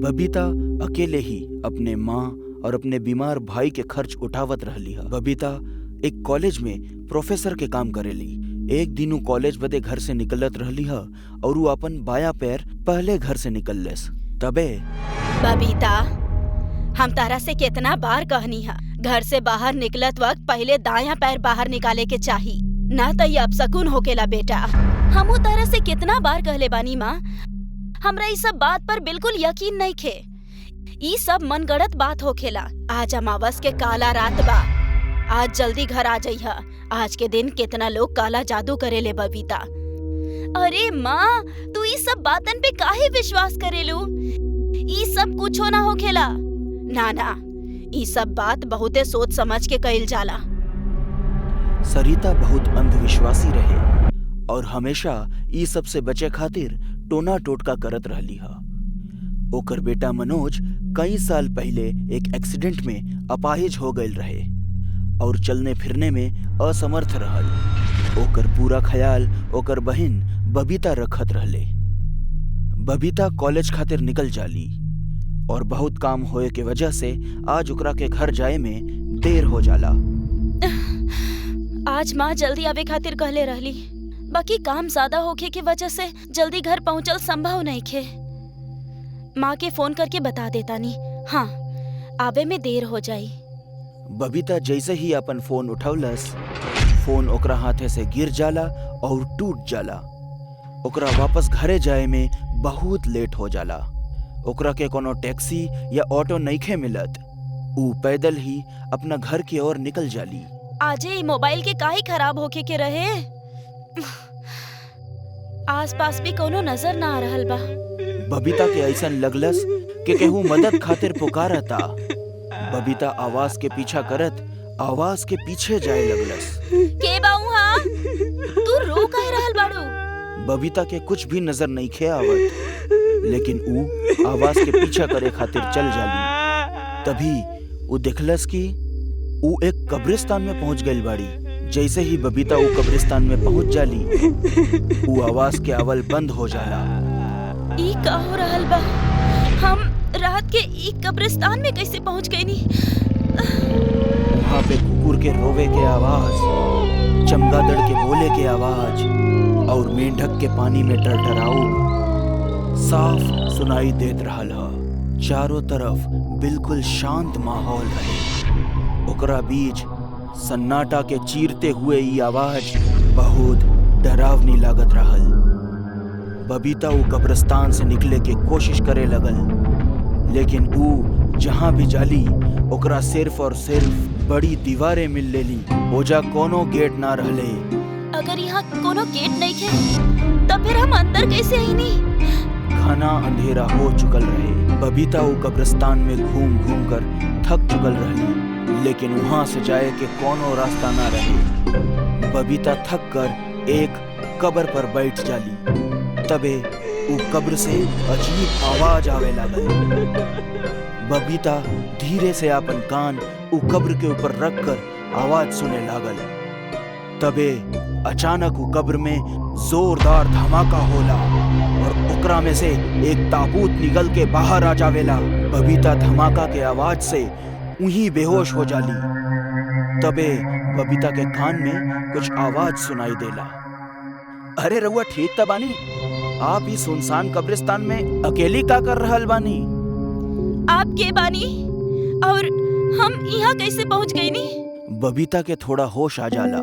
बबीता अकेले ही अपने माँ और अपने बीमार भाई के खर्च उठावत रहली है। बबीता एक कॉलेज में प्रोफेसर के काम करेली। एक दिन उ कॉलेज बदे घर से निकलत रहली है और उ अपन बाया पैर पहले घर से निकललेस। तबे बबीता, हम तारा से कितना बार कहनी है, घर से बाहर निकलत वक्त पहले दायां पैर बाहर निकाले के चाही, ना तो ये अपशकुन होकेला बेटा। हमू तारा से कितना बार कहले बानी माँ, हमरा ई सब बात पर बिल्कुल यकीन नहीं खे। ई सब मनगढ़ंत बात होखेला। आज अमावस के काला रात बा, आज जल्दी घर आ जाइहा। आज के दिन कितना लोग काला जादू करेले बबीता। अरे माँ, तू ई सब बातन पे काहे विश्वास करेलू? ई सब कुछो ना होखेला। ना ना, ई सब बात बहुते सोच समझ के कइल जाला। सरिता बहुत अंधविश्वासी रहे और हमेशा ई सब से बचे खातिर टोना टोटका करत रहली हा। ओकर बेटा मनोज कई साल पहले एक एक्सीडेंट में अपाहिज हो गईल रहे और चलने फिरने में असमर्थ रहल। ओकर पूरा ख्याल ओकर बहिन बबीता रखत रहले। बबीता कॉलेज खातिर निकल जाली और बहुत काम होए के वजह से आज ओकरा के घर जाए में देर हो जाला। आज माँ जल्दी आवे खातिर कहले रहली, बाकी काम ज्यादा होखे की वजह से जल्दी घर पहुँचल संभव नहीं खे। माँ के फोन करके बता देता नी। हाँ, आवे में देर हो जाई। बबीता जैसे ही अपन फोन उठौलस, फोन ओकरा हाथे से गिर जाला और टूट जाला। ओकरा वापस घरे जाए में बहुत लेट हो जाला। ओकरा के कोनो टैक्सी या ऑटो नइखे मिलत। ऊ पैदल ही अपना घर की ओर निकल जाली। आजे ई मोबाइल के काहे खराब होके के रहे? आसपास भी कोनो नजर ना आ रहल बा। बबीता के ऐसन लगलस कि केहू मदद खातिर पुकारता। बबीता आवाज के पीछा करत आवाज के पीछे जाए लगलस। के बाऊ हा? तू रो काहे रहल बाड़ू? बबीता के कुछ भी नजर नहीं खे आवत, लेकिन ऊ आवाज के पीछा करे खातिर चल जाली। तभी ऊ देखलस कि ऊ एक कब्रिस्तान में पहुंच गई बाड़ी। जैसे ही बबीता ऊ कब्रिस्तान में पहुंच जाली, ऊ आवाज के आवल बंद हो जाला। ई का हो रहल बा? हम रात के ई कब्रिस्तान में कैसे पहुंच गए नी? वहाँ पे कुकुर के रोवे के आवाज, चमगादड़ के बोले के आवाज और मेंढक के पानी में टरटराऊ साफ सुनाई देत रहल हा। चारों तरफ बिल्कुल शांत माहौल रहे। ओकरा बीच सन्नाटा के चीरते हुए ई आवाज बहुत डरावनी लागत रहल। बबीता ऊ कब्रिस्तान से निकले के कोशिश करे लगल, लेकिन ऊ जहाँ भी जाली ओकरा सिर्फ और सिर्फ बड़ी दीवारें मिल लेली। ओजा कोनो गेट ना रहले। अगर यहाँ कोनो गेट नहीं थे तो फिर हम अंदर कैसे आईनी? घना अंधेरा हो चुकल रहे। बबीता ऊ कब्रिस्तान में घूम घूम कर थक चुकल रहली, लेकिन वहाँ से जाए के कोनो रास्ता ना रहे। बबीता थक कर एक कब्र पर बैठ जाली। तबे ऊ कब्र से अजीब आवाज आवे लागल। बबीता धीरे से अपन कान ऊ कब्र के ऊपर रख कर आवाज सुने लागल। तबे अचानक ऊ कब्र में जोरदार धमाका होला और ओकरा में से एक ताबूत निकल के बाहर आ जावेला। बबीता धमाका के आवाज से वहीं बेहोश हो जाली। तबे बबीता के कान में कुछ आवाज सुनाई देला। अरे रउआ ठीक त बानी? आप ही सुनसान कब्रिस्तान में अकेली का कर रहल बानी? आप के बानी और हम यहाँ कैसे पहुँच गई नी? बबीता के थोड़ा होश आ जाला।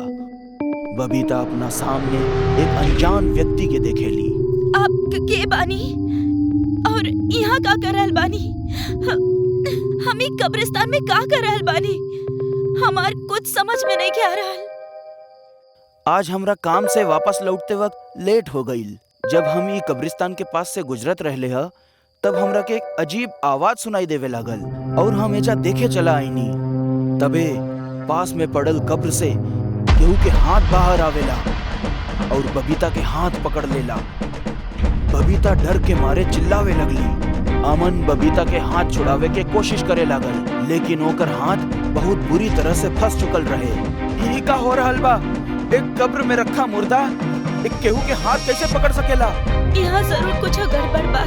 बबीता अपना सामने एक अनजान व्यक्ति के देखेली। आप के बानी और यहाँ का कर रहल बानी? हम ई कब्रिस्तान में का कर रहल बानी? हमार कुछ समझ में नहीं के आ रहल। आज हमरा काम से वापस लौटते वक्त लेट हो गईल। जब हम ई कब्रिस्तान के पास से गुजरत रहले ह, तब हमरा के एक अजीब आवाज सुनाई देवे लागल और हम एजा देखे चला आईनी। तबे पास में पड़ल कब्र से केहू के हाथ बाहर आवेला और बबीता के हाथ पकड़ लेला। बबीता डर के मारे चिल्लावे लगली। अमन बबीता के हाथ छुड़ावे के कोशिश करे लागल, लेकिन ओकर हाथ बहुत बुरी तरह से फंस चुकल रहे। ई का हो रहल बा? एक कब्र में रखा मुर्दा एक केहू के हाथ कैसे पकड़ सकेला? यहाँ जरूर कुछ गड़बड़ बा।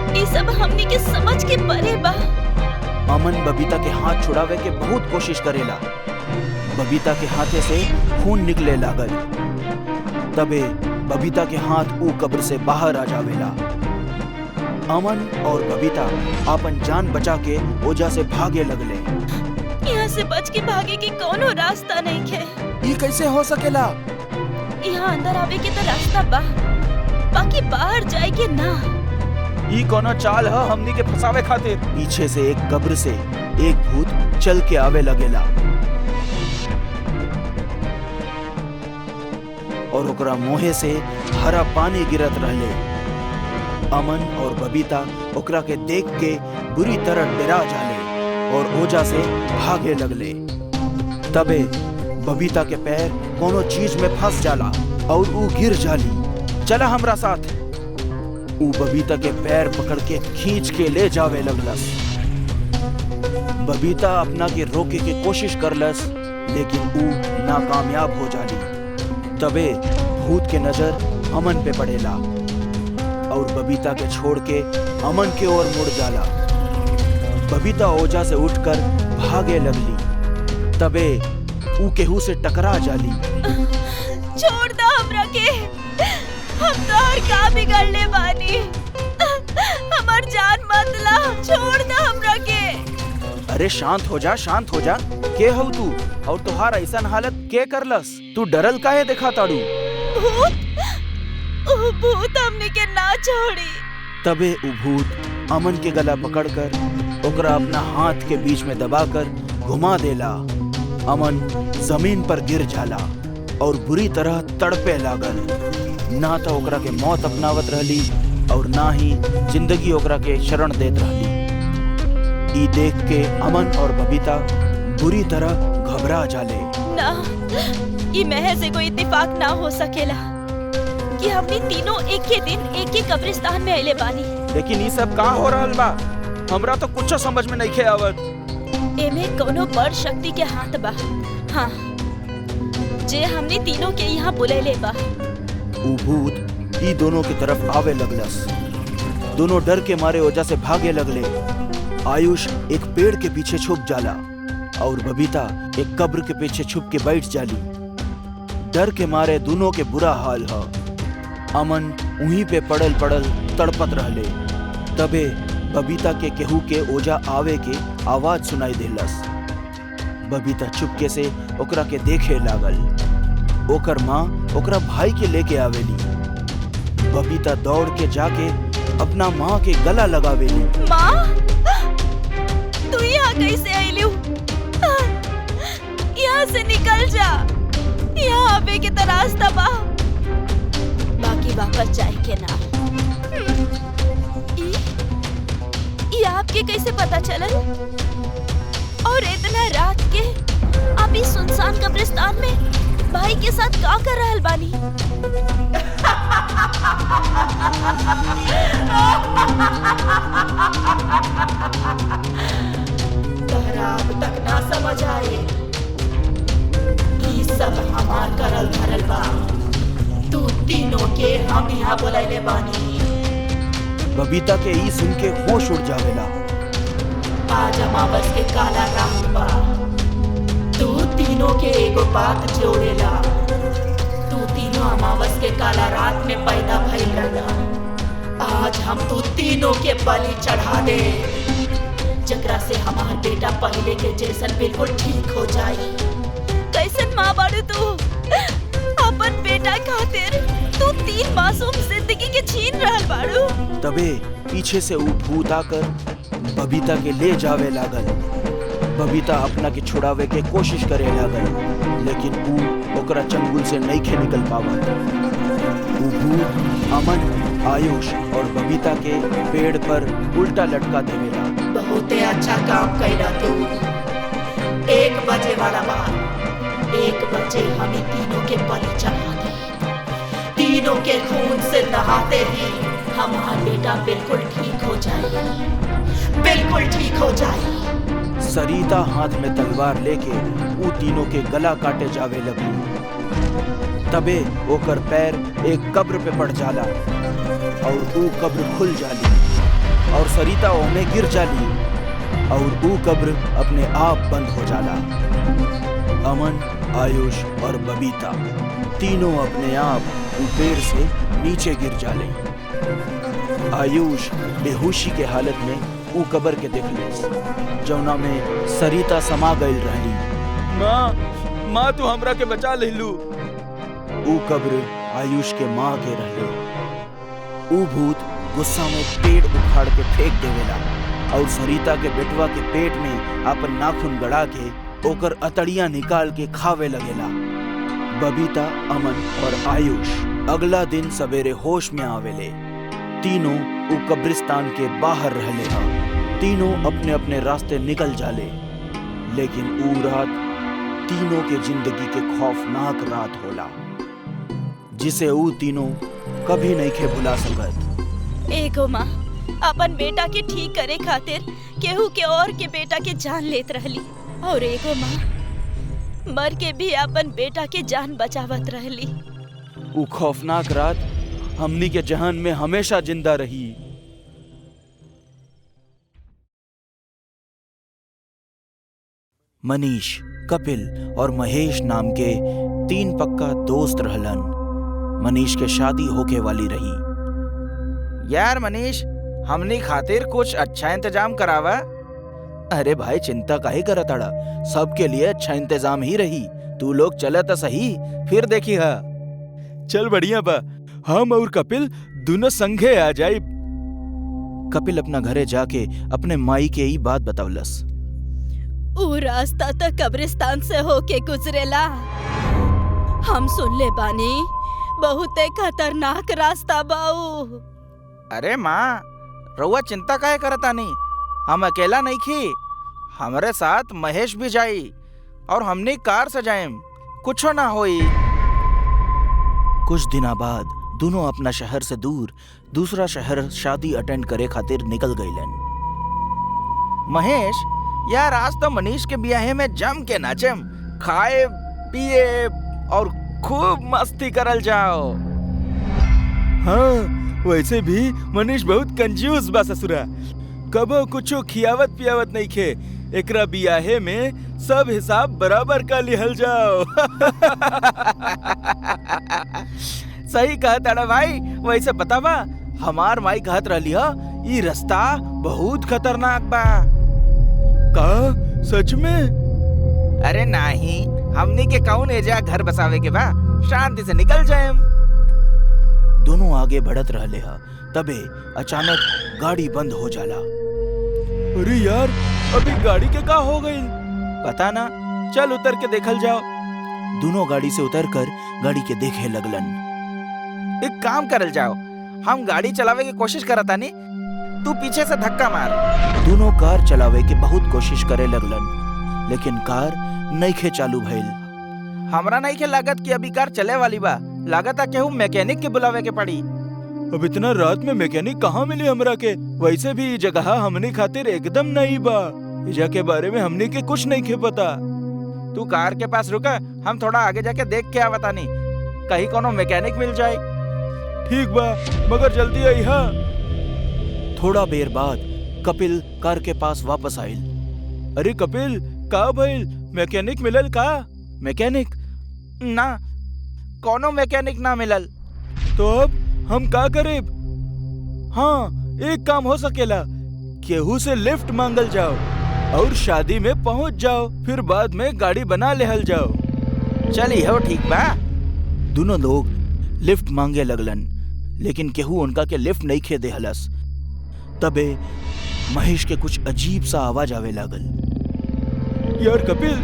ये सब हमनी के समझ के परे बा। अमन बबीता के हाथ छुड़ावे के बहुत कोशिश करेला। बबीता के हाथे से खून निकले लागल। तबे बबीता के हाथ ऊ कब्र से बाहर आ जावेला। अमन और बबीता आपन जान बचा के ओजा से भागे लगले। यहाँ से बच के भागे के कोनो रास्ता नहीं है। ये कैसे हो सकेला? यहाँ अंदर आवे के तो रास्ता बा, बाकी बाहर जाए के ना। ये कोनो चाल है हमनी के फंसावे खातिर। पीछे से एक कब्र से एक भूत चल के आवे लगेला और ओकरा मुंहे से हरा पानी गिरत रहले। अमन और बबीता ओकरा के देख के बुरी तरह डरा जाले और ओजा से भागे लगले। तबे बबीता के पैर कोनो चीज में फंस जाला और ऊ गिर जाली। चला हमरा साथ। ऊ बबीता के पैर पकड़ के खींच के ले जावे लगलस। बबीता अपना के रोके के कोशिश करलस, लेकिन ऊ नाकामयाब हो जाली। तबे भूत के नजर अमन पे पड़ेला और बबीता के छोड़ के अमन के ओर मुड़ जाला। बबीता ओजा से उठकर भागे लगली। तबे ऊ केहू से टकरा जाली। छोड़ दो हमरा के, हम तोहर का बिगड़ले बानी। हमार जान मत ला, छोड़ दो हमरा के। अरे शांत हो जा, शांत हो जा। के हो तू और तुहार ऐसा हालत के करलस? तू डरल काहे देखा ताड़ू? भूत हमने के ना छोड़ी। तबे ऊ भूत अमन के गला पकड़कर ओकरा अपना हाथ के बीच में दबाकर घुमा देला। अमन जमीन पर गिर जाला और बुरी तरह तड़पे लागल। ना तो ओकरा के मौत अपनावत रहली और ना ही जिंदगी ओकरा के शरण देत रहली। ई देख के अमन और बबीता बुरी तरह घबरा जाले। ना, ई महज से कोई इत्तेफाक ना हो सकेला कि हमनी तीनों एक ही दिन एक ही कब्रिस्तान में आइले बानी। लेकिन ये सब का हो रहल बा? हमरा तो कुछ समझ में नहीं आवत। एमे कोनो बड़ शक्ति के हाथ बा। हाँ, जे हमनी तीनों के यहाँ बुलेले बा। ऊ भूत ई दोनों की तरफ आवे लगलस। दोनों डर के मारे ओजा से भागे लगले। आयुष एक पेड़ के पीछे छुप जाला और बबीता एक कब्र के पीछे छुप के बैठ जाली। डर के मारे दोनों के बुरा हाल है। अमन वहीं पे पड़ल पड़ल तड़पत रहले। तबे बबीता के केहू के ओजा आवे के आवाज सुनाई देलस। बबीता चुपके से ओकरा के देखे लागल। ओकर माँ ओकरा भाई के लेके आवेली। बबीता दौड़ के जाके अपना माँ के गला लगावेली। माँ, तू यहाँ कैसे आइलू? यहाँ से निकल जा, यहाँ आवे के तो रास्ता बा, बाकी वापस जाए के ना। ये आपके कैसे पता चलल? और इतना रात के आप इस सुनसान कब्रिस्तान में भाई के साथ का कर रहल बानी? तोहरा अब तक ना समझ आए कि सब हमार करल धरल बा। तू तीनों के हम यहाँ बुलाइले बानी। बबीता के ई सुन के होश उड़ जावेला। आज अमावस के काला रात बा। तू तीनों के एगो बात जोड़ेला। तू तीनों अमावस के काला रात में पैदा भइल रहला। आज हम तू तीनों के बलि चढ़ा दे, जकरा से हमार बेटा पहले के जैसन बिल्कुल ठीक हो जाई। कैसन माँ बाड़ू तू? अपन बेटा खातिर तू 3 मासूम जिंदगी के छीन रहल बाड़ू। तबे पीछे से ऊ भूत आकर बबीता के ले जावे लागल। बबीता अपना के छुड़ावे के कोशिश करे लागल, लेकिन ऊ ओकरा चंगुल से नहीं खे निकल पावत। ऊ भूत अमन, आयुष और बबीता के पेड़ पर उल्टा लटका देवेला। बहुत अच्छा काम कैला तू। 1 बजे वाला बात, 1 बजे हमें तीनों के बलि चढ़ा दे। तीनों के खून से नहाते ही हमारा बेटा बिल्कुल ठीक हो जाए, बिल्कुल ठीक हो जाए। सरिता हाथ में तलवार लेके ऊ तीनों के गला काटे जावे लगली। तबे ओकर पैर एक कब्र पे पड़ जाला और ऊ कब्र खुल जाली और सरिता ओमे गिर जाली और ऊ कब्र अपने आप बंद हो जाला। अमन, आयुष और बबीता तीनों अपने आप ऊ पेड़ से नीचे गिर जाले। आयुष बेहोशी के हालत में ऊ कब्र के देखले जौना में सरिता समा गईल रहली। माँ तू हमरा के बचा लेलू। ऊ कब्र आयुष के माँ के रहले। ऊ भूत गुस्सा में पेड़ उखाड़ के फेंक देवेला और सरिता के बेटवा के पेट में अपन नाखून गड़ा के ओकर अतड़ियां निकाल के खावे लगेला। बबीता, अमन और आयुष अगला दिन सवेरे होश में आवेले। तीनों ऊ कब्रिस्तान के बाहर रहले हा। तीनों अपने अपने रास्ते निकल जाले। लेकिन ऊ रात तीनों के जिंदगी के खौफनाक रात होला जिसे ऊ तीनों कभी नहीं के भुला सकत। एगो माँ अपन बेटा के ठीक करे खातिर केहू के और के बेटा के जान लेत रहली और एगो माँ मर के भी अपन बेटा के जान बचावत रहली। ऊ खौफनाक रात हमनी के जहान में हमेशा जिंदा रही। मनीष, कपिल और महेश नाम के 3 पक्का दोस्त रहलन। मनीष के शादी होके वाली रही। यार मनीष, हमनी खातिर कुछ अच्छा इंतजाम करावा। अरे भाई चिंता काहे करत अड़ा, सबके लिए अच्छा इंतजाम ही रही। तू लोग चले तो सही, फिर देखी हा। चल बढ़िया बा, हम और कपिल दोनों संगे आ जाए। कपिल अपना घरे जाके अपने माई के ही बात बतावलस। ऊ रास्ता तो कब्रिस्तान से होके गुजरेला। हम सुन ले बानी बहुते खतरनाक रास्ता बाऊ। अरे माँ, रउआ चिंता काहे करतानी? हम अकेला नहीं खी, हमारे साथ महेश भी जाई और हमने कार से जाएम, कुछो ना होई। कुछ दिना बाद दोनों अपना शहर से दूर दूसरा शहर शादी अटेंड करे खातिर निकल गईलन। महेश, यार आज तो मनीष के ब्याहे में जम के नाचम, खाए पिए और खूब मस्ती करल जाओ। हाँ, वैसे भी मनीष बहुत कंजूस बा ससुरा, कबो कुछो खियावत पियावत नहीं खे। एकरा बियाहे में सब हिसाब बराबर का लिहल जाओ। सही कहत अड़ा भाई। वैसे पता बा, हमार माई कहत रहली हा ई रास्ता बहुत खतरनाक बा। का सच में? अरे नहीं, हमनी के कौन एजा घर बसावे के बा, शांति से निकल जाएम। दोनों आगे बढ़त रहले हा, तबे अचानक गाड़ी बंद हो जाला। अरे यार, अभी गाड़ी के का हो गई? पता ना, चल उतर के देखल जाओ। दोनों गाड़ी से उतरकर गाड़ी के देखे लगलन। एक काम करल जाओ, हम गाड़ी चलावे की कोशिश करता नहीं, तू पीछे से धक्का मार। दोनों कार चलावे के बहुत कोशिश करे लगलन, लेकिन कार नइखे चालू भइल। हमरा नहीं के लागत कि अभी कार चले वाली बा, लागत केहू मैकेनिक के बुलावे के पड़ी। अब इतना रात में मैकेनिक कहाँ मिली हमरा के? वैसे भी जगह हमने खातिर एकदम नहीं बा, इजा के बारे में हमने के कुछ नहीं के पता। तू कार के पास रुका, हम थोड़ा आगे जाके देख के आवता नहीं, कहीं कोनो मैकेनिक मिल जाए। ठीक बा, मगर जल्दी आई। हाँ। थोड़ा देर बाद कपिल कार के पास वापस आइल। अरे कपिल, का भइल? मैकेनिक मिलल का? मैकेनिक ना, कोनो मैकेनिक ना मिलल। तो अब हम का करेब? हाँ, एक काम हो सकेला, केहू से लिफ्ट मांगल जाओ और शादी में पहुंच जाओ, फिर बाद में गाड़ी बना लेहल जाओ। चली हो, ठीक बा। दोनों लोग लिफ्ट मांगे लगलन, लेकिन केहू उनका के लिफ्ट नहीं खे देहलस। तबे महेश के कुछ अजीब सा आवाज आवे लागल। यार कपिल,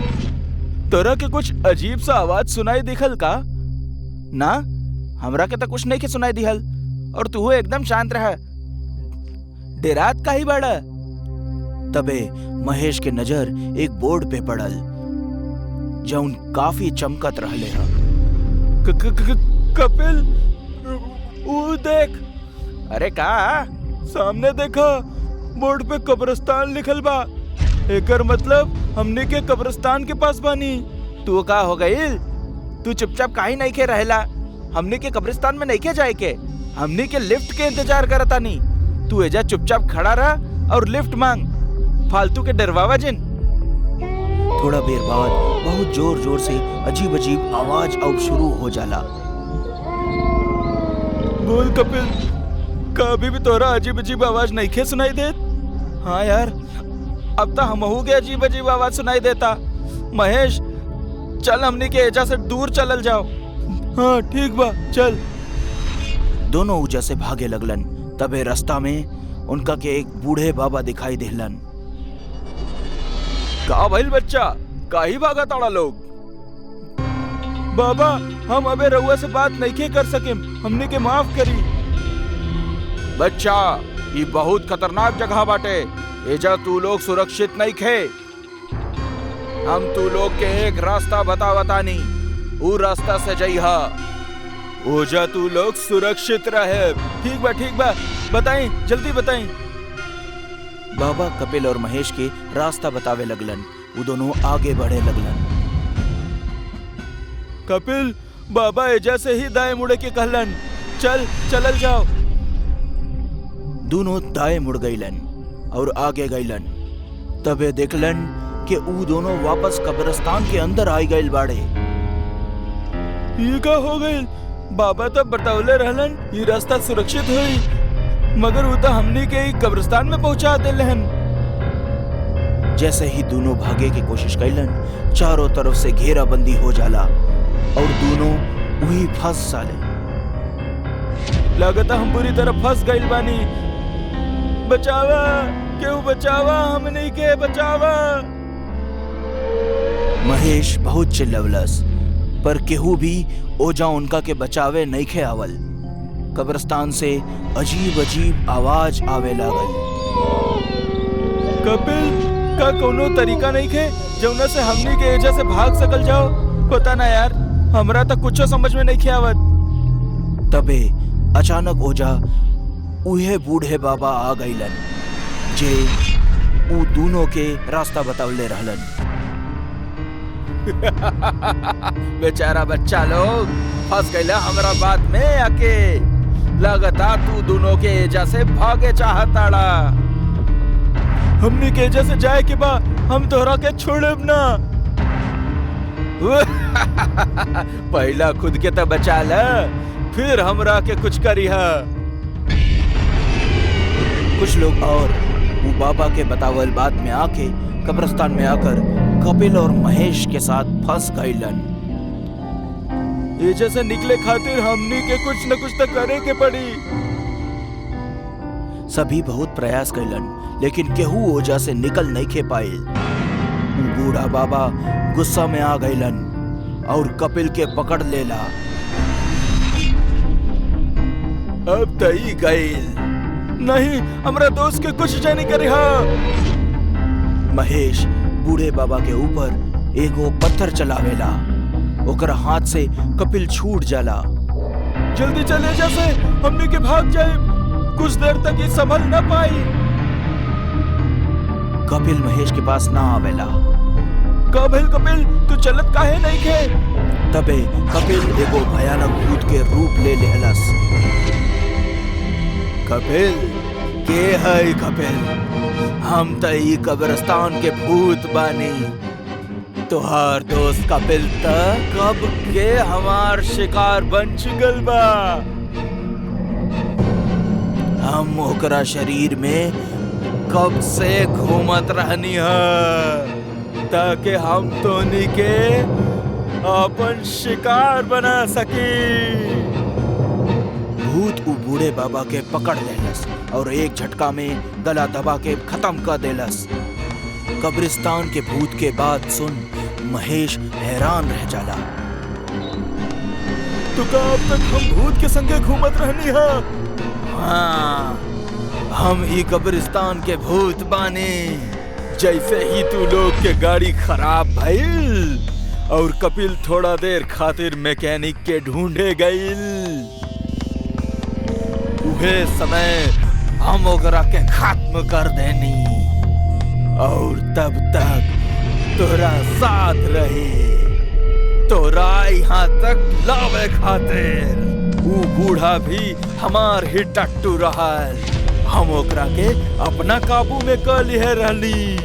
तोरा के कुछ अजीब सा आवाज सुनाई दिखल का? ना, हमरा के तो कुछ नहीं के सुनाई दिहल, और तू एकदम शांत रह। डेरात का ही बड़ा। तबे महेश के नजर एक बोर्ड पे पड़ल, जौन काफी चमकत रहले हा। कपिल, वो देख। अरे का? सामने देखा, बोर्ड पे कब्रिस्तान लिखल बा। एकर मतलब हमने के कब्रिस्तान के पास बानी। तू का हो गईल? तू चुपचाप काहे नहीं के रहेला? हमने के कब्रिस्तान में नहीं के जाए के, हमने के लिफ्ट के इंतजार करता नहीं। तू एजा चुपचाप खड़ा रहा और लिफ्ट मांग, फालतू के डरवावा जिन। थोड़ा देर बाद बहुत जोर जोर से अजीब अजीब आवाज अब शुरू हो जाला। बोल कपिल, का अभी भी तोरा अजीब अजीब आवाज नहीं खे सुनाई देत? हाँ यार, अब तो हमहू के अजीब अजीब आवाज सुनाई देता। महेश, चल हमनी के एजा से दूर चलल जाओ। हाँ ठीक बा, चल। दोनों ऊजा से भागे लगलन। तबे रास्ता में उनका के एक बूढ़े बाबा दिखाई देलन। का भइल बच्चा, काहे भागा ताड़ा लोग? बाबा, हम अबे रउआ से बात नहीं कर सके, हमने के माफ करी। बच्चा, ये बहुत खतरनाक जगह बाटे, एजा तू लोग सुरक्षित नहीं खे। हम तू लोग के एक रास्ता बतावतानी, ऊ रास्ता से जइहा, ओजा तू लोग सुरक्षित रहे। ठीक बा, बताई, जल्दी बताई। बाबा कपिल और महेश के रास्ता बतावे लगलन। वो दोनों आगे बढ़े लगलन। कपिल, बाबा एजा से ही दाएं मुड़े के कहलन, चलल जाओ। दोनों दाएं मुड़ गईलन और आगे गईलन। तबे देखलन कि ऊ दोनों वापस कब्रिस्तान के अंदर आई गईल बाड़े। ये का हो गईल? बाबा तब बतावले रहलन ये रास्ता सुरक्षित हुई, मगर वो तो हमनी के कब्रिस्तान में पहुंचा देलन। जैसे ही दोनों भागे की कोशिश कैलन, चारों तरफ से घेराबंदी हो जाला और दोनों वही फंस जाले। लगता हम बुरी तरह फंस गईल बानी। बचावा, क्यों बचावा, हमनी के बचावा। महेश बहुत चिल्लवलस, पर केहू भी ओजा उनका के बचावे नहीं खे आवल। कब्रिस्तान से अजीब अजीब आवाज आवे लागल। कपिल, का कोनो तरीका नहीं खे जौना से हमनी के एजा से भाग सकल जाओ? पता ना यार, हमरा तो कुछ समझ में नहीं खे आवत। तबे अचानक ओजा उहे बूढ़े बाबा आ गईलन, जे ऊ दोनों के रास्ता बतावले रहलन। बेचारा बच्चा लोग फंस गईला हमरा बात में आके। लगता तू दोनों के एजा से भागे चाहताड़ा। हमनी के एजा से जाए के बा, हम तोहरा के छोड़ब ना। पहला खुद के तो बचा ल, फिर हमरा के कुछ करिहा। कुछ लोग और वो बाबा के बतावल बात में आके कब्रिस्तान में आकर कपिल और महेश के साथ फंस गईलन। एजा से निकले खातिर हमनी के कुछ न कुछ तो करे के पड़ी। सभी बहुत प्रयास कैलन, लेकिन केहू ओजा से निकल नहीं खे पाइल। बूढ़ा बाबा गुस्सा में आ गईलन और कपिल के पकड़ लेला। अब तई गईल नहीं, हमरा दोस्त के कुछ जानी करिहा। महेश बूढ़े बाबा के ऊपर एगो पत्थर चलावेला, ओकर हाथ से कपिल छूट जाला। जल्दी चले जैसे हमने के भाग जाए, कुछ देर तक ये संभल न पाई। कपिल महेश के पास ना आवेला। कपिल, तू चलत काहे नहीं खे? तबे कपिल एगो भयानक भूत के रूप ले लेहलस। कपिल, के है कपिल? हम तो ई कब्रिस्तान के भूत बानी। तोहार दोस्त कपिल त कब के हमार शिकार बन चुकल बा। हम ओकरा शरीर में कब से घूमत रहनी है, ताकि हम तोनी के अपन शिकार बना सकी। भूत उ बूढ़े बाबा के पकड़ लेलस और एक झटका में गला दबा के खत्म कर देलस। कब्रिस्तान के भूत के बात सुन महेश हैरान रह जाला। तो कब तक हम भूत के संगे घूमत रहनी है? हाँ, हम ही कब्रिस्तान के भूत बाने। जैसे ही तू लोग के गाड़ी खराब भइल और कपिल थोड़ा देर खातिर मैकेनिक के ढूंढे गईल, उहे समय हम ओकरा के खत्म कर देनी और तब तक तोरा साथ रहे, तोरा यहाँ तक लावे खातिर। ऊ बूढ़ा भी हमार ही टट्टू रहल। हम ओकरा के अपना काबू में कर लिए रहली।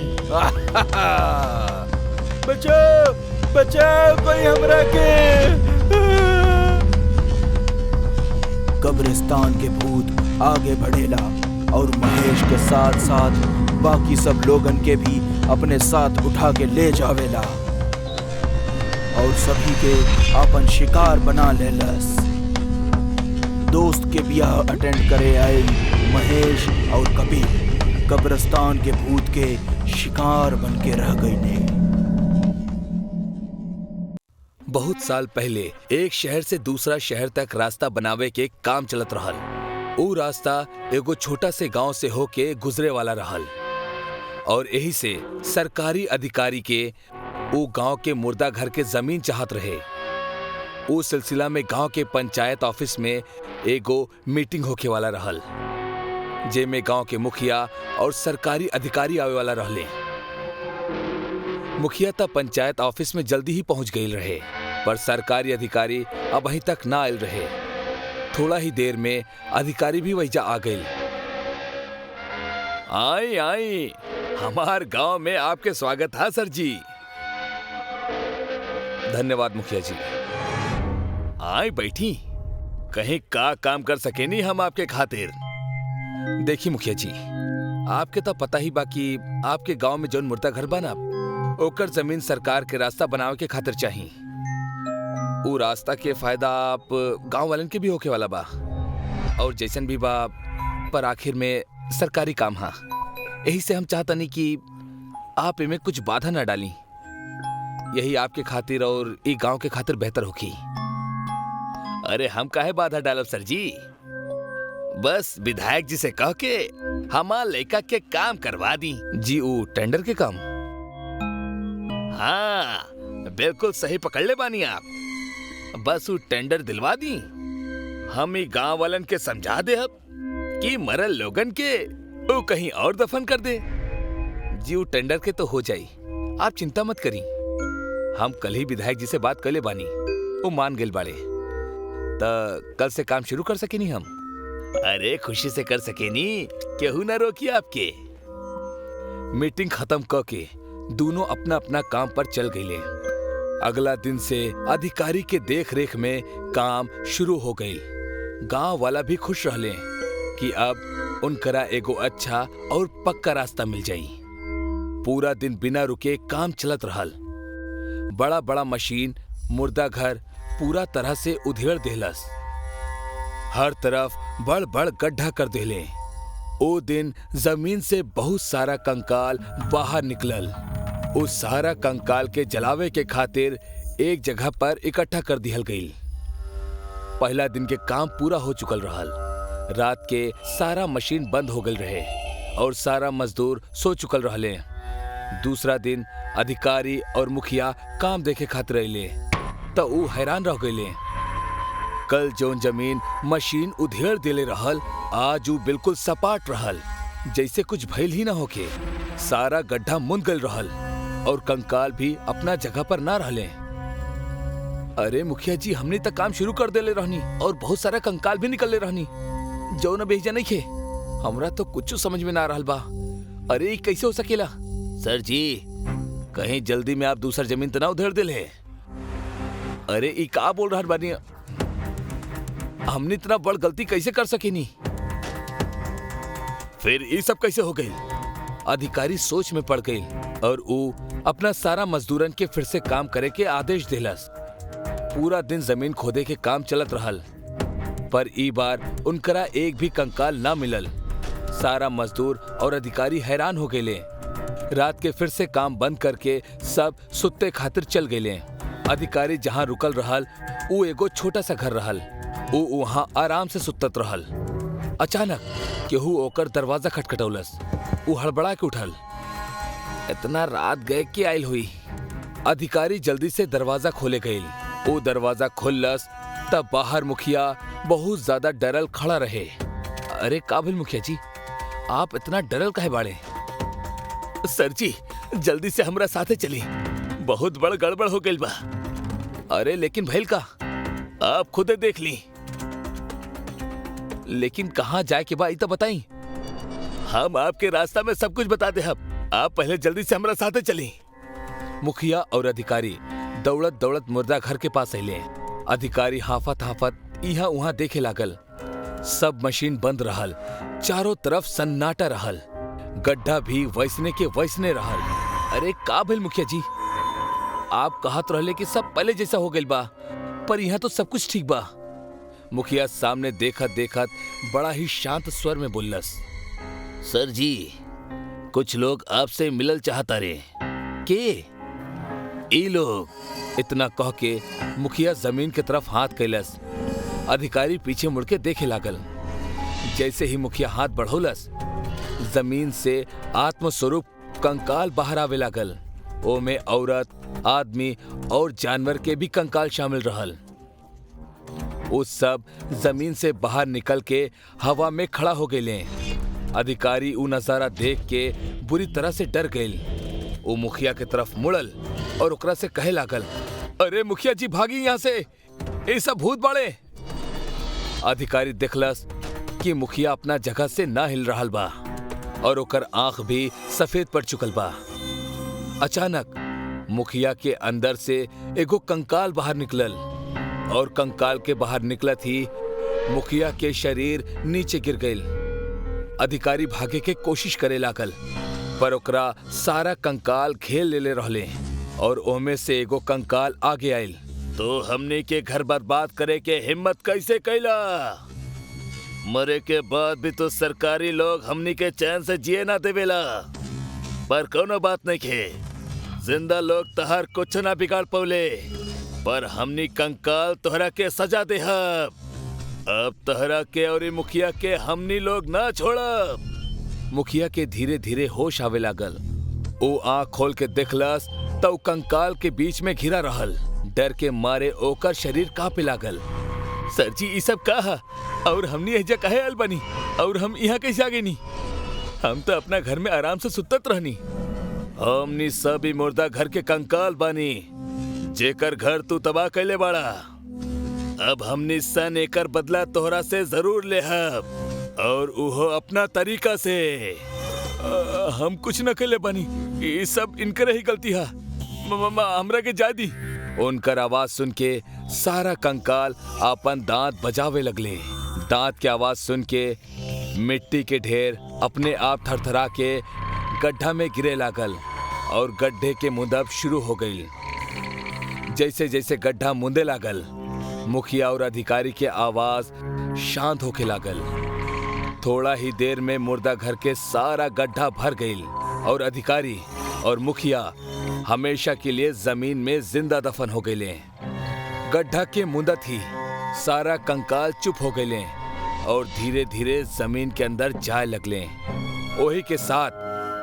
बचाओ बचाओ कोई हमरा के। कब्रिस्तान के भूत आगे बढ़ेला और महेश के साथ साथ बाकी सब लोगन के भी अपने साथ उठा के ले जावेला और सभी के अपन शिकार बना लेलस। दोस्त के ब्याह अटेंड करे आए महेश और कपिल कब्रिस्तान के भूत के शिकार बन के रह गई ने। बहुत साल पहले एक शहर से दूसरा शहर तक रास्ता बनावे के काम चलत रहल। वो रास्ता एगो छोटा से गांव से होके गुजरे वाला रहल और यही से सरकारी अधिकारी के वो गांव के मुर्दा घर के जमीन चाहत रहे। उस सिलसिला में गांव के पंचायत ऑफिस में एगो मीटिंग होके वाला रहल, जेमे गांव के मुखिया और सरकारी अधिकारी आवे वाला रहले। मुखिया तब पंचायत ऑफिस में जल्दी ही पहुंच गई रहे, पर सरकारी अधिकारी अब अभी तक ना आयल रहे। थोड़ा ही देर में अधिकारी भी वहीजा आ गए। आई आई, हमार गांव में आपके स्वागत है सर जी। धन्यवाद मुखिया जी। आई बैठी, कहीं का काम कर सके नहीं हम आपके खातिर। देखिए मुखिया जी, आपके तो पता ही बाकी आपके गांव में जौन मुर्दा घर बना ओकर जमीन सरकार के रास्ता बनावे के खातिर चाहिए। वो रास्ता के फायदा आप गांव वालन के भी होके वाला बा और जैसन भी बा, पर आखिर में सरकारी काम हा। यही से हम चाहता नहीं कि आप इनमें कुछ बाधा न डाली। यही आपके खातिर और ई गांव के खातिर बेहतर होगी। अरे हम काहे बाधा डालब सर जी, बस विधायक जी से कह के हमार लड़का के काम करवा दी जी। वो टेंडर के काम? हाँ बिल्कुल सही पकड़ ले बानी आप। बस वो टेंडर दिलवा दी। हम ही गांव वालन के समझा दे अब कि मरल लोगन के वो कहीं और दफन कर दे जी। वो टेंडर के तो हो जाई, आप चिंता मत करी। हम कल ही विधायक जी से बात कर ले बानी, वो मान गए बाड़े। तो कल से काम शुरू कर सके नहीं हम? अरे खुशी से कर सके नहीं, केहू ना रोकी आपके। मीटिंग खत्म करके दोनों अपना अपना काम पर चल गए। अगला दिन से अधिकारी के देख रेख में काम शुरू हो गई। गांव वाला भी खुश रहले कि अब उनकरा एगो अच्छा और पक्का रास्ता मिल जाई। पूरा दिन बिना रुके काम चलत रहल। बड़ा बड़ा मशीन मुर्दा घर पूरा तरह से उधेड़ देहलस। हर तरफ बड़ बड़ गड्ढा कर देले। ओ दिन जमीन से बहुत सारा कंकाल बाहर निकलल। उस सारा कंकाल के जलावे के खातिर एक जगह पर इकट्ठा कर दिहल गई। पहला दिन के काम पूरा हो चुकल रहल। रात के सारा मशीन बंद हो गल रहे और सारा मजदूर सो चुकल रहले। दूसरा दिन अधिकारी और मुखिया काम देखे खातिर अइले तो ऊ हैरान रह गए। कल जौन जमीन मशीन उधेड़ देले रहल, आज ऊ बिल्कुल सपाट रहल, जैसे कुछ भइल ही ना होके। सारा गड्ढा मुंद गल रहल और कंकाल भी अपना जगह पर ना रहले। अरे मुखिया जी, हमने तक काम शुरू कर देले रहनी और बहुत सारा कंकाल भी निकलले रहनी, जो न भेजा नहीं खे। हमरा तो कुछ समझ में ना रहल बा। अरे कैसे हो सकेला? सर जी, कहीं जल्दी में आप दूसर जमीन तो ना उधेड़ देले? अरे ई का बोल रहा बानी? हमने इतना बड़ गलती कैसे कर सके नहीं? फिर ये सब कैसे हो गई? अधिकारी सोच में पड़ गई और वो अपना सारा मजदूरन के फिर से काम करे के आदेश देलस। पूरा दिन जमीन खोदे के काम चलत रहल, पर ई बार उनकरा एक भी कंकाल ना मिलल। सारा मजदूर और अधिकारी हैरान हो गए। रात के फिर से काम बंद करके सब सुत्ते खातिर चल गए। अधिकारी जहाँ रुकल रहल वो एगो छोटा सा घर रहल। वो वहाँ आराम से सुतत रहल। अचानक केहू ओकर दरवाजा खटखटौलस। वो हड़बड़ा के उठल। इतना रात गए के आयल हुई। अधिकारी जल्दी से दरवाजा खोले गए। वो दरवाजा खोलस तब बाहर मुखिया बहुत ज्यादा डरल खड़ा रहे। अरे काबिल मुखिया जी, आप इतना डरल काहे बाड़े? सर जी, जल्दी से हमरा साथे चली, बहुत बड़ गड़बड़ हो गई बा। अरे लेकिन भइल का, आप खुदे देख ली। लेकिन कहाँ जाए के बा ई तो बताई। हम आपके रास्ता में सब कुछ बता दे। आप पहले जल्दी से हमारा साथे चली। मुखिया और अधिकारी दौड़त दौड़त मुर्दा घर के पास अइले। अधिकारी हाफत हाफत इहाँ उहाँ देखे लागल। सब मशीन बंद रहल, चारों तरफ सन्नाटा रहल, गड्ढा भी वैसने के वैसने रहल। अरे का भेल मुखिया जी? आप कहत रहले कि सब पहले जैसा हो गइल बा, पर यहाँ तो सब कुछ ठीक बा। मुखिया सामने देखत देखत बड़ा ही शांत स्वर में बोलस, सर जी, कुछ लोग आपसे मिलल चाहता रे। के? ई लोग। इतना कह के मुखिया जमीन की तरफ हाथ कैलस। अधिकारी पीछे मुड़ के देखे लागल। जैसे ही मुखिया हाथ बढ़ौलस, जमीन से आत्मस्वरूप कंकाल बाहर आवे लागल। ओमे औरत, आदमी और जानवर के भी कंकाल शामिल रहल। वो सब जमीन से बाहर निकल के हवा में खड़ा हो गए। अधिकारी वो नजारा देख के बुरी तरह से डर गए। वो मुखिया के तरफ मुड़ल और ओकरा से कहे लागल, अरे मुखिया जी भागी यहाँ से, ये सब भूत बाड़े। अधिकारी देखलस कि मुखिया अपना जगह से ना हिल रहल बा और ओकर आंख भी सफेद पड़ चुकल बा। अचानक मुखिया के अंदर से एगो कंकाल बाहर निकलल और कंकाल के बाहर निकलत ही मुखिया के शरीर नीचे गिर गईल। अधिकारी भागे के कोशिश करे लागल, पर ओकरा सारा कंकाल घेर लेले रहले और ओमे से एगो कंकाल आगे आयल। तो हमने के घर बर्बाद करे के हिम्मत कैसे कैला? मरे के बाद भी तो सरकारी लोग हमनी के चैन से जिए ना देवेला। पर कोनो बात नहीं खे, जिंदा लोग तहर कुछ ना बिगाड़ पौले, पर हमनी कंकाल तोहरा के सजा दे। अब तोहरा के और मुखिया के हमनी लोग ना छोड़ब। मुखिया के धीरे धीरे होश आवे लागल। वो आँख खोल के देखलस तो कंकाल के बीच में घिरा रहल। डर के मारे ओकर शरीर कांपे लागल। सर जी ये सब कहा और हमनी एजा काहे आइल बानी और हम यहाँ कैसे आ गए नी? हम तो अपना घर में आराम से सुतत रहनी। हमनी सब ही मुर्दा घर के कंकाल बानी, जेकर घर तू तबाह कैले बाड़ा। अब हमनी सन एकर बदला तोहरा से जरूर लेहब और उहो अपना तरीका से। हम कुछ न कैले बानी, ये सब इनकर ही गलती है। हमरा के जा दी। उनकर आवाज सुन के सारा कंकाल अपन दांत बजावे लगले। दांत की आवाज सुन के मिट्टी के ढेर अपने आप थरथरा के गड्ढा में गिरे लागल और गड्ढे के मुंदब शुरू हो गई। जैसे जैसे गड्ढा मुंदे लागल, मुखिया और अधिकारी के आवाज शांत होके लागल। थोड़ा ही देर में मुर्दा घर के सारा गड्ढा भर गई और अधिकारी और मुखिया हमेशा के लिए जमीन में जिंदा दफन हो गए। गड्ढा के मुंदत ही सारा कंकाल चुप हो गए और धीरे धीरे जमीन के अंदर जाए लगले। वही के साथ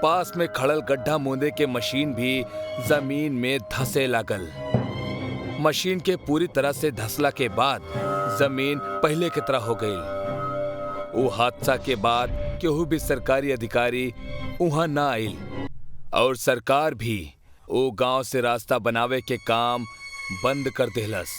पास में खड़ल गड्ढा मुंदे के मशीन भी जमीन में धंसे लागल। मशीन के पूरी तरह से धंसला के बाद जमीन पहले की तरह हो गई। वो हादसा के बाद केहू भी सरकारी अधिकारी वहां ना आइल और सरकार भी वो गांव से रास्ता बनावे के काम बंद कर देहलस।